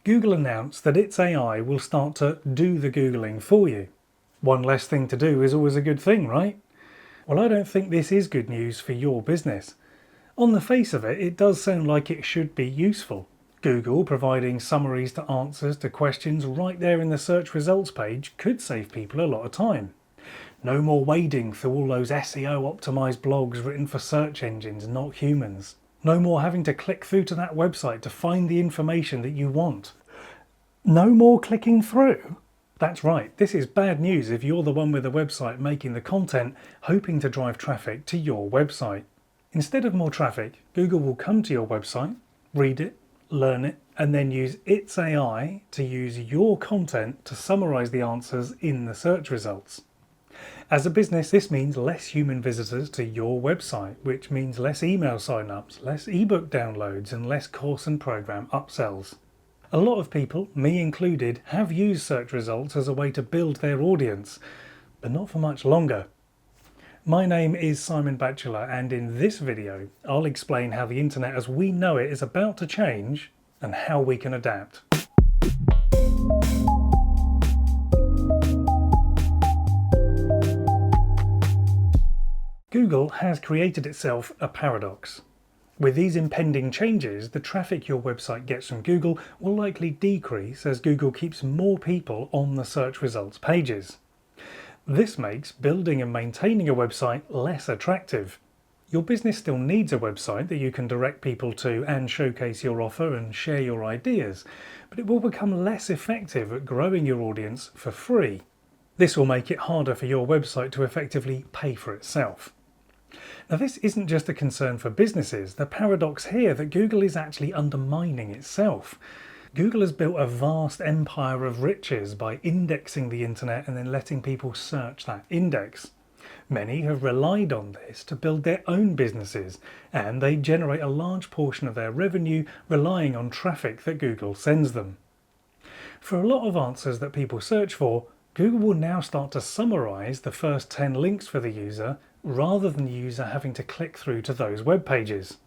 Google announced that its AI will start to do the Googling for you. One less thing to do is always a good thing, right? Well, I don't think this is good news for your business. On the face of it, it does sound like it should be useful. Google providing summaries to answers to questions right there in the search results page could save people a lot of time. No more wading through all those SEO optimized blogs written for search engines, not humans. No more having to click through to that website to find the information that you want. No more clicking through. That's right, this is bad news if you're the one with the website making the content, hoping to drive traffic to your website. Instead of more traffic, Google will come to your website, read it, learn it, and then use its AI to use your content to summarize the answers in the search results. As a business, this means less human visitors to your website, which means less email sign-ups, less ebook downloads, and less course and program upsells. A lot of people, me included, have used search results as a way to build their audience, but not for much longer. My name is Simon Batchelor, and in this video, I'll explain how the internet as we know it is about to change and how we can adapt. Google has created itself a paradox. With these impending changes, the traffic your website gets from Google will likely decrease as Google keeps more people on the search results pages. This makes building and maintaining a website less attractive. Your business still needs a website that you can direct people to and showcase your offer and share your ideas, but it will become less effective at growing your audience for free. This will make it harder for your website to effectively pay for itself. Now, this isn't just a concern for businesses. The paradox here that Google is actually undermining itself. Google has built a vast empire of riches by indexing the internet and then letting people search that index. Many have relied on this to build their own businesses, and they generate a large portion of their revenue relying on traffic that Google sends them. For a lot of answers that people search for, Google will now start to summarize the first 10 links for the user rather than the user having to click through to those web pages.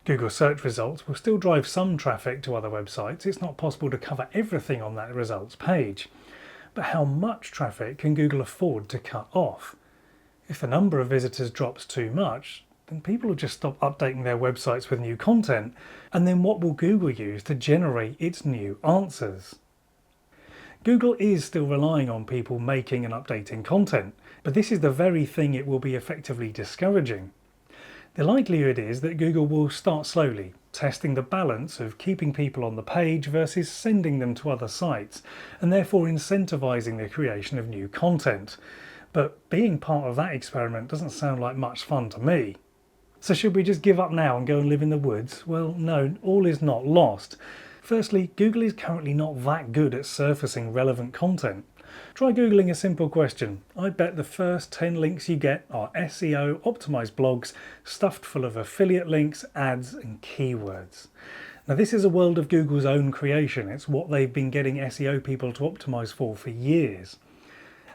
Google search results will still drive some traffic to other websites. It's not possible to cover everything on that results page. But how much traffic can Google afford to cut off? If the number of visitors drops too much, then people will just stop updating their websites with new content, and then what will Google use to generate its new answers? Google is still relying on people making and updating content, but this is the very thing it will be effectively discouraging. The likelihood is that Google will start slowly, testing the balance of keeping people on the page versus sending them to other sites, and therefore incentivizing the creation of new content. But being part of that experiment doesn't sound like much fun to me. So should we just give up now and go and live in the woods? Well, no, all is not lost. Firstly, Google is currently not that good at surfacing relevant content. Try Googling a simple question. I bet the first 10 links you get are SEO optimized blogs stuffed full of affiliate links, ads and keywords. Now, this is a world of Google's own creation. It's what they've been getting SEO people to optimize for years.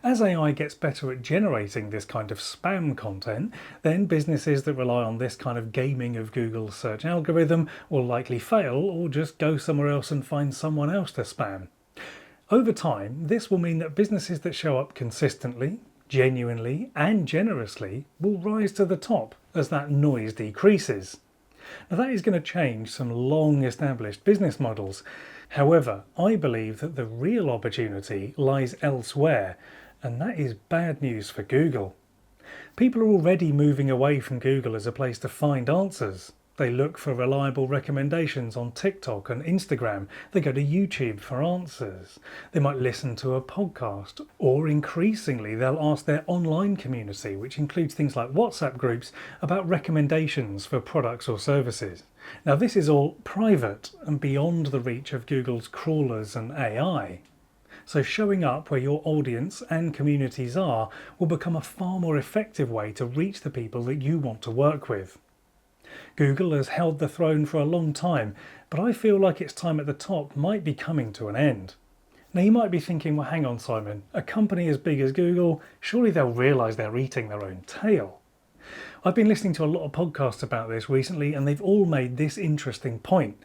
As AI gets better at generating this kind of spam content, then businesses that rely on this kind of gaming of Google's search algorithm will likely fail or just go somewhere else and find someone else to spam. Over time, this will mean that businesses that show up consistently, genuinely, and generously will rise to the top as that noise decreases. Now, that is going to change some long-established business models. However, I believe that the real opportunity lies elsewhere, and that is bad news for Google. People are already moving away from Google as a place to find answers. They look for reliable recommendations on TikTok and Instagram. They go to YouTube for answers. They might listen to a podcast, or increasingly they'll ask their online community, which includes things like WhatsApp groups, about recommendations for products or services. Now, this is all private and beyond the reach of Google's crawlers and AI. So showing up where your audience and communities are will become a far more effective way to reach the people that you want to work with. Google has held the throne for a long time, but I feel like its time at the top might be coming to an end. Now, you might be thinking, well, hang on, Simon, a company as big as Google, surely they'll realise they're eating their own tail. I've been listening to a lot of podcasts about this recently, and they've all made this interesting point.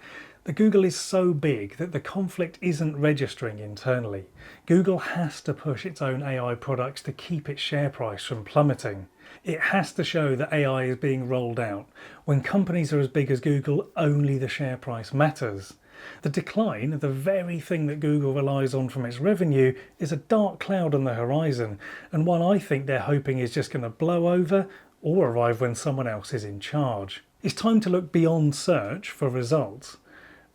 The Google is so big that the conflict isn't registering internally. Google has to push its own AI products to keep its share price from plummeting. It has to show that AI is being rolled out. When companies are as big as Google, only the share price matters. The decline of the very thing that Google relies on from its revenue is a dark cloud on the horizon, and one I think they're hoping is just going to blow over or arrive when someone else is in charge. It's time to look beyond search for results.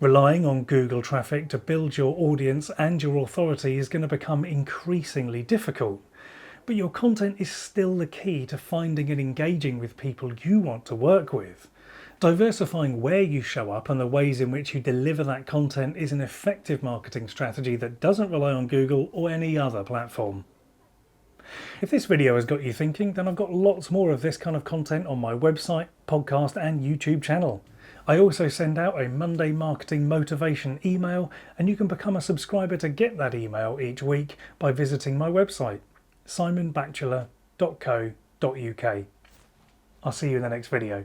Relying on Google traffic to build your audience and your authority is going to become increasingly difficult. But your content is still the key to finding and engaging with people you want to work with. Diversifying where you show up and the ways in which you deliver that content is an effective marketing strategy that doesn't rely on Google or any other platform. If this video has got you thinking, then I've got lots more of this kind of content on my website, podcast and YouTube channel. I also send out a Monday marketing motivation email, and you can become a subscriber to get that email each week by visiting my website, simonbatchelor.co.uk. I'll see you in the next video.